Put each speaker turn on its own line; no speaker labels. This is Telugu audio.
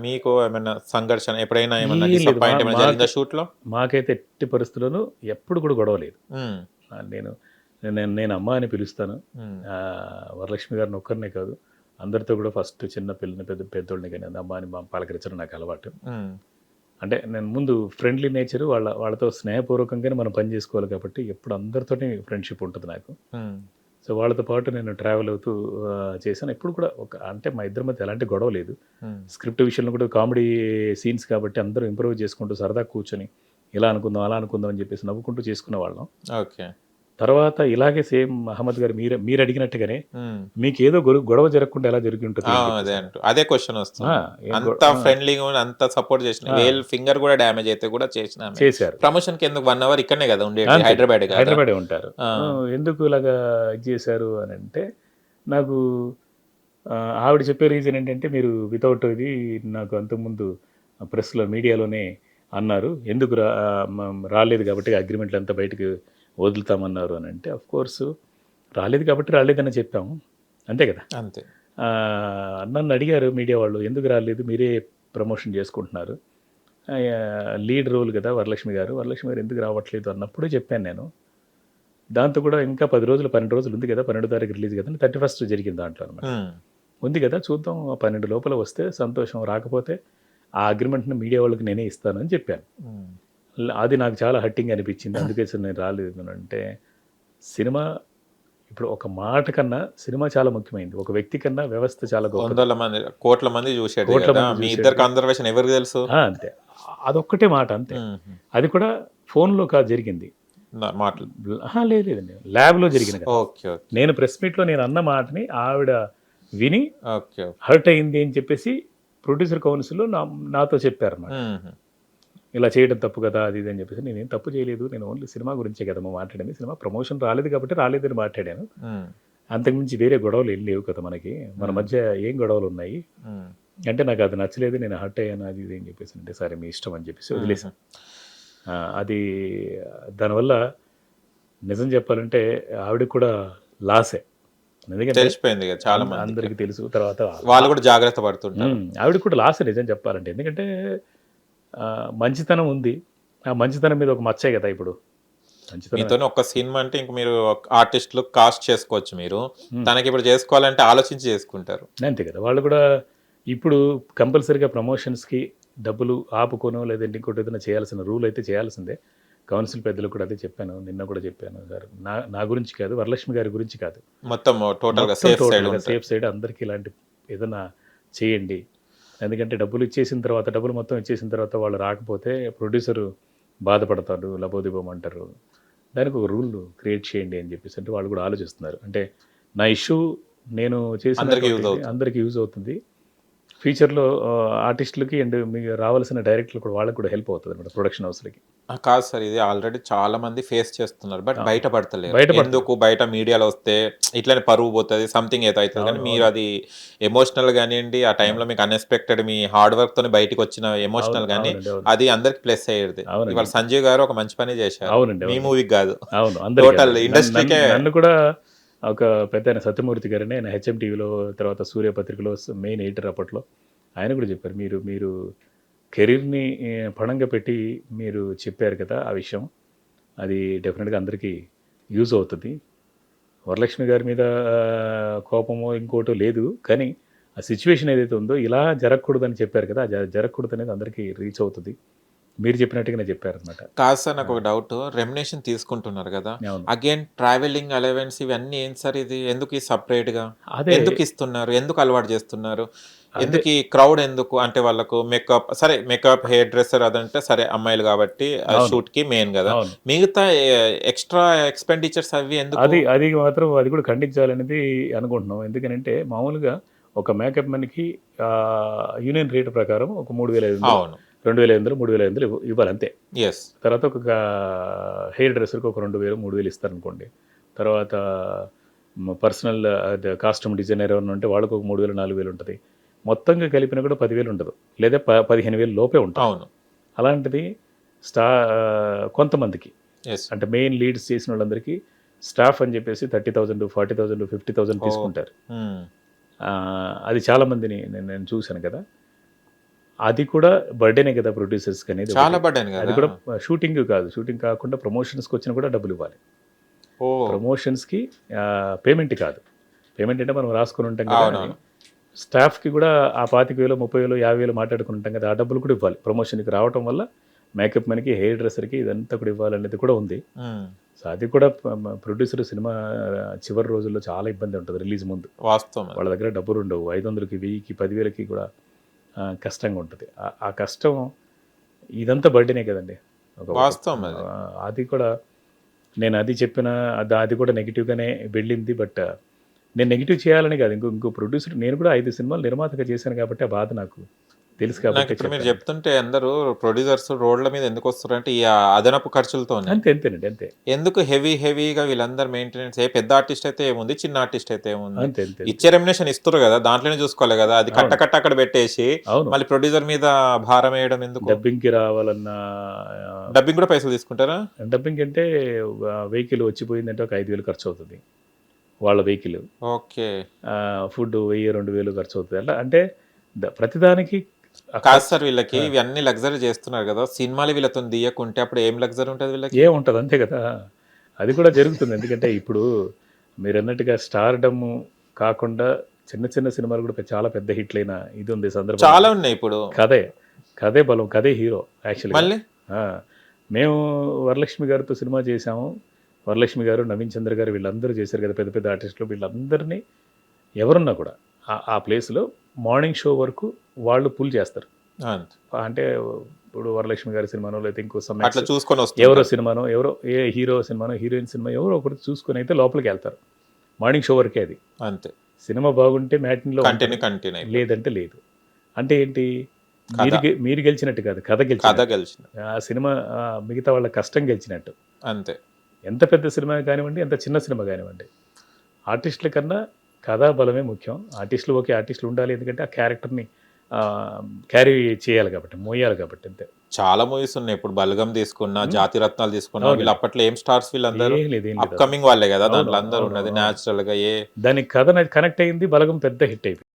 మీకు ఏమన్నా సంఘర్షణ ఎప్పుడైనా ఏమన్నా
ఏం లేదు.
డిసప్పాయింట్ ఏమైనా జరిగిందా షూట్‌లో?
మాకైతే ఎట్టి పరిస్థితుల్లోనూ ఎప్పుడు కూడా గొడవ లేదు.
హ్మ్.
నేను నేను నేను అమ్మ అని పిలుస్తాను.
హ్మ్.
వరలక్ష్మి గారిని ఒక్కరినే కాదు, అందరితో కూడా ఫస్ట్ చిన్న పిల్లని పెద్దోళ్ళని గాని అమ్మ అని పలకరించడం నాకు అలవాటు.
హ్మ్.
అంటే నేను ముందు ఫ్రెండ్లీ నేచరు వాళ్ళతో స్నేహపూర్వకంగానే మనం పని చేసుకోవాలి కాబట్టి ఎప్పుడు అందరితోని ఫ్రెండ్‌షిప్ ఉంటది నాకు.
హ్మ్.
సో, వాళ్ళతో పాటు నేను ట్రావెల్ అవుతూ చేశాను. ఎప్పుడు కూడా అంటే మా ఇద్దరి మధ్య ఎలాంటి గొడవ లేదు.
హ్మ్.
స్క్రిప్ట్ విషయంలో కూడా కామెడీ సీన్స్ కాబట్టి అందరూ ఇంప్రూవ్ చేసుకుంటూ సరదాగా కూర్చొని ఇలా అనుకుందాం, అలా అనుకుందాం అని చెప్పేసి నవ్వుకుంటూ చేసుకునేవాళ్ళం.
ఓకే.
తర్వాత ఇలాగే సేమ్ అహ్మద్ గారు మీరడిగినట్టుగానే
హ్మ్.
మీకేదో గొడవ జరగకుండా ఎలా జరిగి ఉంటది అని
అదే
చెప్పేసని.
అదే క్వెషన్
ఆ!
వస్తుంది.
ఏం గొ
అంత
ఆ!
ఫ్రెండ్లీగా అంత సపోర్ట్ చేసిన
ఆ!
వేల్ ఫింగర్ కూడా డ్యామేజ్ అయితే కూడా చేసినామె.
చేశారు.
ప్రమోషన్‌కి ఎందుకు 1 అవర్ ఇక్కడనే కదా ఉండేది.
అంతే.
హైదరాబాద్ కాదా?
హైదరాబాదే ఉంటారు.
ఆ!
ఎందుకు ఇలాగా ఇది చేశారు అనంటే, నాకు ఆవిడ చెప్పే రీజన్ ఏంటంటే, మీరు వితౌట్ ఇది నాకు అంతకుముందు ప్రెస్‌లో, మీడియాలోనే అన్నారు. ఎందుకు రాలేదు కాబట్టి అగ్రీమెంట్లంతా బయటికి వదులుతామన్నారు అనంటే, ఆఫ్‌కోర్స్ రాలేదు కాబట్టి రాలేదని చెప్పాము. అంతే కదా!
అంతే.
నన్నడిగారు మీడియా వాళ్ళు, "ఎందుకు రాలేదు? మీరే ప్రమోషన్ చేసుకుంటున్నారు. లీడ్ రోల్ కదా వరలక్ష్మి గారు. వరలక్ష్మి గారు ఎందుకు రావట్లేదు?" అన్నప్పుడు చెప్పాను నేను. దాంతో కూడా ఇంకా 10 రోజులు, 12 రోజులు ఉంది కదా! 12 తారీఖు రిలీజ్ కదా! 31 జరిగింది దాంట్లో అనమాట.
హ్మ్.
ఉంది కదా! చూద్దాం, ఆ 12 లోపల వస్తే సంతోషం. రాకపోతే ఆ అగ్రీమెంట్‌ని మీడియా వాళ్ళకి నేనే ఇస్తానని చెప్పాను.
హ్మ్.
అది నాకు చాలా హర్టింగ్ అనిపించింది. అందుకే సార్ నేను రాలేదు అంటే, సినిమా ఇప్పుడు ఒక మాట కన్నా సినిమా చాలా ముఖ్యమైనది. ఒక వ్యక్తి కన్నా వ్యవస్థ చాలా గొప్పది.
వందల మంది, కోట్ల మంది చూసేటిది
కోట్ల
కదా!
మంది
మీ ఇద్దరి
చూసేటిది.
కన్జర్వేషన్ ఎవరికి తెలుసు?
అంతే. అదొక్కటే మాట అంతే.
హుహు.
అది కూడా ఫోన్‌లో కాదు జరిగింది.
మాటలు.
లేదు లేదండి. ల్యాబ్‌లో జరిగిన కథ.
ఓకే. ఓకే.
నేను ప్రెస్ మీట్‌లో నేనన్న మాటని ఆవిడ విని
ఓకే. ఓకే.
హర్ట్ అయింది అని చెప్పేసి ప్రొడ్యూసర్ కౌన్సిల్‌లో నాతో చెప్పారన్నమాట.
హుహు.
ఇలా చేయడం తప్పు కదా! అది ఇది అని చెప్పేసి. నేనేం తప్పు చేయలేదు. నేను ఓన్లీ సినిమా గురించే కదమ్మా మాట్లాడింది. సినిమా ప్రమోషన్ రాలేదు కాబట్టి రాలేదని మాట్లాడాను.
హ్మ్.
అంతకుమించి వేరే గొడవలు ఏం లేవు కదా మనకి. మన
హ్మ్.
మధ్య ఏం గొడవలున్నాయి?
హ్మ్.
అంటే నాకు అది నచ్చలేదు. నేను హర్ట్ అయ్యాను అది ఇది అని చెప్పేసి. అంటే సరే మీ ఇష్టం అని చెప్పేసి
హుహు.
వదిలేసాం. అది దానివల్ల నిజం చెప్పాలంటే ఆవిడకి కూడా లాసే. ఎందుకంటే
తెలిసిపోయింది కదా చాలా మందికి.
అందరికి తెలుసు. తర్వాత
వాళ్ళు కూడా జాగ్రత్త పడుతుంటారు.
ఆవిడకి కూడా లాసే నిజం చెప్పాలంటే. ఎందుకంటే మంచితనం ఉంది. ఆ మంచితనం మీద ఒక మచ్చే కదా ఇప్పుడు. మంచితనమే.
మీతోని ఒక్క సినిమా అంటే ఇంక మీరు ఆర్టిస్ట్‌లు కాస్ట్ చేసుకోవచ్చు మీరు.
హ్మ్.
తనకిప్పుడు చేసుకోవాలంటే ఆలోచించి చేసుకుంటారు.
అంతే కదా! వాళ్ళు కూడా ఇప్పుడు కంపల్సరీగా ప్రమోషన్స్‌కి డబ్బులు ఆపుకోనో లేదంటే ఇంకోటి ఏదైనా చేయాల్సిన రూల్ అయితే చేయాల్సిందే. కౌన్సిల్ పెద్దలకు కూడా అదే చెప్పాను. నిన్న కూడా చెప్పాను సార్. నా గురించి కాదు, వరలక్ష్మి గారి గురించి కాదు.
మొత్తం టోటల్‌గా
మొత్తం
సేఫ్ సైడ్
టోటల్‌గా
ఉంటాయి.
సేఫ్ సైడ్ అందరికి ఇలాంటి ఏదన్నా చేయండి. ఎందుకంటే డబ్బులు ఇచ్చేసిన తర్వాత, డబ్బులు మొత్తం ఇచ్చేసిన తర్వాత వాళ్ళు రాకపోతే ప్రొడ్యూసరు బాధపడతాడు, లబోదిబోమంటారు. దానికి ఒక రూల్ క్రియేట్ చేయండి అని చెప్పేసి అంటే వాళ్ళు కూడా ఆలోచిస్తున్నారు. అంటే నా ఇష్యూ నేను
అందరికి
చేసినటువంటి
యూజ్
ఇది
అవుతుంది.
అందరికి యూజ్ అవుతుంది. ఫ్యూచర్‌లో ఆర్టిస్ట్‌లకి అండ్ మీకు రావాల్సిన డైరెక్టర్‌లు కూడా వాళ్ళకి కూడా హెల్ప్ అవుతదనమాట ప్రొడక్షన్ హౌస్‌లకి.
కాదు సార్ ఇది ఆల్రెడీ చాలా మంది ఫేస్ చేస్తున్నారు. బట్
ఆ!
బయట పడతలేరు.
బయటపడతలేదు.
ఎందుకు బయట మీడియాలో వస్తే ఇట్లనే పరువు పోతది. సంథింగ్ ఏదో అయితది. కానీ
అవును.
మీరు
అవును.
అది ఎమోషనల్ గానియండి, ఆ టైంలో
అవును.
మీకు అన్‌ఎక్స్‌పెక్టెడ్ మీ హార్డ్ వర్క్‌తోని బయటికొచ్చిన
అవును.
ఎమోషనల్ గాని
అవునండి. అవును.
అది అందరికి ప్లస్ అయ్యేది.
అవునండి.
ఇవాళ సంజీవ్ గారు ఒక మంచి పని చేశారు.
అవునండి.
మీ
అవునండి.
మూవీకి గాదు.
అవును. అందరికి,
టోటల్
అందరికి.
ఇండస్ట్రీకే
నన్ను కూడా ఒక పెద్దాయన సత్యమూర్తి గారని ఆయన హెచ్ఎం టీవీలో తర్వాత సూర్య పత్రికలో మెయిన్ ఎడిటర్ అప్పట్లో. ఆయన కూడా చెప్పారు. మీరు మీరు కెరీర్‌ని పణంగా పెట్టి మీరు చెప్పారు కదా! ఆ విషయం. అది డెఫినిట్‌గా అందరికీ యూజ్ అవుతది. వరలక్ష్మి గారి మీద కోపమో, ఇంకోటో లేదు. కానీ ఆ సిట్యుయేషన్ ఏదైతే ఉందో ఇలా జరగకూడదని చెప్పారు కదా! జరగకూడదనేది అందరికీ రీచ్ అవుతది. మీరు చెప్పినట్టుగానే చెప్పారనమాట.
కాదు సార్
ఆ!
నాకొక డౌటు. రెమ్యునరేషన్ తీసుకుంటున్నారు గదా!
అవును.
అగైన్ ట్రావెలింగ్ అలవెన్స్ ఇవన్నీ ఏంటి సార్ ఇది? ఎందుకు ఈ సెపరేట్‌గా?
అదే.
ఎందుకిస్తున్నారు? ఎందుకు అలవాటు జేస్తున్నారు?
అదే.
ఎందుకు ఈ క్రౌడ్ ఎందుకు? అంటే వాళ్ళకు మేకప్ సరే మేకప్, హెయిర్ డ్రెస్సర్ అదంటే సరే అమ్మాయిలు గాబట్టి
అవును.
షూట్‌కి మెయిన్ గదా!
అవును.
మిగతా ఎక్స్‌ట్రా ఎక్స్‌పెండిచర్స్ అవి ఎందుకు?
అది మాత్రం అది కూడా ఖండించాలనేది అనుకుంటున్నాం. ఎందుకనంటే మామూలుగా ఒక మేకప్ మ్యాన్‌కి యూనియన్ రేట్ ప్రకారం ఒక 3500,
అవును.
2500, 3500 ఇవ్వాలి అంతే.
యెస్.
తర్వాత ఒక హెయిర్ డ్రెస్సర్‌కి ఒక 2000, 3000 ఇస్తారనుకోండి. తర్వాత పర్సనల్ కాస్ట్యూమ్ డిజైనర్ ఎవరైనా ఉంటే వాళ్ళకి ఒక 3000, 4000 ఉంటది. మొత్తంగా కలిపినా కూడా 10,000 ఉండదు. లేదా 15,000 లోపే ఉంటది.
అవును.
అలాంటిది స్టా కొంతమందికి
యెస్.
అంటే మెయిన్ లీడ్స్ చేసినోళ్ళందరికీ స్టాఫ్ అని చెప్పేసి 30,000, 40,000, 50,000
ఓహ్!
తీసుకుంటారు.
హ్మ్.
అది చాలా మందిని నేను నేను చూసాను కదా! అది కూడా బర్త్డేనే కదా ప్రొడ్యూసర్స్కి అనేది
చాలా
ఒకటి.
బడ్డాను
అది
కదా.
కూడా షూటింగ్ కాదు, షూటింగ్ కాకుండా ప్రమోషన్స్కి వచ్చినా కూడా డబ్బులు ఇవ్వాలి.
ఓ
ప్రమోషన్స్కి పేమెంట్ కాదు, పేమెంట్ అంటే మనం రాసుకుని ఉంటాం కదా,
అవునవును.
స్టాఫ్కి కూడా ఆ 25,000 30,000 50,000 మాట్లాడుకుని ఉంటాం కదా, ఆ డబ్బులు కూడా ఇవ్వాలి. ప్రమోషన్కి రావటం వల్ల మేకప్ మనకి, హెయిర్ డ్రెస్సర్కి ఇదంతా కూడా ఇవ్వాలనేది కూడా ఉంది.
ఉమ్,
సో అది కూడా ప్రొడ్యూసర్ సినిమా చివరి రోజుల్లో చాలా ఇబ్బంది ఉంటుంది రిలీజ్ ముందు.
వాస్తవం అది.
వాళ్ళ దగ్గర డబ్బులు ఉండవు, 500కి 1000కి 10,000కి కూడా కష్టంగా ఉంటుంది. ఆ కష్టం ఇదంతా బర్త్డేనే కదండి.
వాస్తవం అది.
అది కూడా నేను అది చెప్పిన అది కూడా నెగిటివ్గానే వెళ్ళింది. బట్ నేను నెగిటివ్ చేయాలని కాదు, ఇంకో ప్రొడ్యూసర్, నేను కూడా 5 సినిమాలు నిర్మాతగా చేశాను కాబట్టి ఆ బాధ నాకు తెలుసు
నాకు
కాబట్టి
ఇప్పుడు మీరు
చెప్పాను.
చెప్తుంటే అందరూ ప్రొడ్యూసర్స్ రోడ్ల మీద ఎందుకు వస్తారు అంటే ఈ అదనపు ఖర్చులతోనే.
అంతేనండి, అంతే
ఎందుకు హెవీగా వీళ్ళందరూ మెయింటెనెన్స్, ఏ పెద్ద ఆర్టిస్ట్ అయితే ఏముంది, చిన్న ఆర్టిస్ట్ అయితే ఏముంది,
అంతే.
ఇచ్చే రెమ్యునేషన్ ఇస్తారు కదా, దాంట్లోనే చూసుకోవాలి కదా. అది
అవును.
కట్ట అక్కడ పెట్టేసి
అవును,
మళ్ళీ ప్రొడ్యూసర్ మీద భారం వేయడం ఎందుకు?
డబ్బింగ్కి రావాలన్నా,
డబ్బింగ్ కూడా పైసలు తీసుకుంటారా?
డబ్బింగ్ అంటే వెహికల్ వచ్చిపోయిందంటే ఒక 5,000 ఖర్చు అవుతుంది వాళ్ళ వెహికల్.
ఓకే.
ఫుడ్ 1000 2,000 ఖర్చు అవుతుంది. అట్లా అంటే ప్రతిదానికి
కాదు సార్, వీళ్ళకి ఇవన్నీ లగ్జరీ చేస్తున్నారు కదా, సినిమాలు వీళ్ళతో తీయకుంటే అప్పుడు ఏం లగ్జరీ ఉంటుంది వీళ్ళకి?
ఏముంటుంది, అంతే కదా. అది కూడా జరుగుతుంది. ఎందుకంటే ఇప్పుడు మీరు అన్నట్టుగా స్టార్డమ్ కాకుండా చిన్న చిన్న సినిమాలు కూడా చాలా పెద్ద హిట్లైన ఇది ఉంది సందర్భం.
చాలా ఉన్నాయి ఇప్పుడు.
కథే బలం, కథే హీరో యాక్చువల్గా.
మళ్ళీ
మేము వరలక్ష్మి గారితో సినిమా చేసాము. వరలక్ష్మి గారు, నవీన్ చంద్ర గారు వీళ్ళందరూ చేశారు కదా, పెద్ద పెద్ద ఆర్టిస్టులు. వీళ్ళందరినీ ఎవరున్నా కూడా ఆ ప్లేస్లో మార్నింగ్ షో వరకు వాళ్ళు పుల్ చేస్తారు.
అంతే.
అంటే ఇప్పుడు వరలక్ష్మి గారి సినిమానో లేకపోతే ఇంకో
అట్లా చూసుకొని
ఎవరో
వస్తారు.
సినిమానో, ఎవరో ఏ హీరో సినిమానో, హీరోయిన్ సినిమా ఎవరో ఒకటి చూసుకొని అయితే లోపలికి వెళ్తారు. మార్నింగ్ షో వరకే అది.
అంతే.
సినిమా బాగుంటే మ్యాటిన్లో,
కంటిన్యూ
లేదంటే లేదు. అంటే ఏంటి,
కథ.
మీరు గెలిచినట్టు కాదు, కథ
కథ
గెలిచినట్టు.
గెలిచిన
ఆ సినిమా మిగతా వాళ్ళ కష్టం గెలిచినట్టు.
అంతే.
ఎంత పెద్ద సినిమా కానివ్వండి, ఎంత చిన్న సినిమా కానివ్వండి, ఆర్టిస్టుల కన్నా కథా బలమే ముఖ్యం. ఆర్టిస్టులు ఓకే, ఆర్టిస్టులు ఉండాలి, ఎందుకంటే ఆ క్యారెక్టర్ని క్యారీ చేయాలి కాబట్టి, మోయాలి కాబట్టి, అంతే.
చాలా మూవీస్ ఉన్నాయి. ఇప్పుడు బలగం తీసుకున్నా, జాతి రత్నాలు తీసుకున్నా, వీళ్ళు అప్పట్లో ఏం స్టార్స్ వీళ్ళందరూ
ఏం లేదు
అప్కమింగ్ వాళ్ళే కదా, దాంట్లో
అవును,
అందరూ ఉన్నది న్యాచురల్ గా.
దానికి కథ కనెక్ట్ అయింది, బలగం పెద్ద హిట్ అయిపోయింది.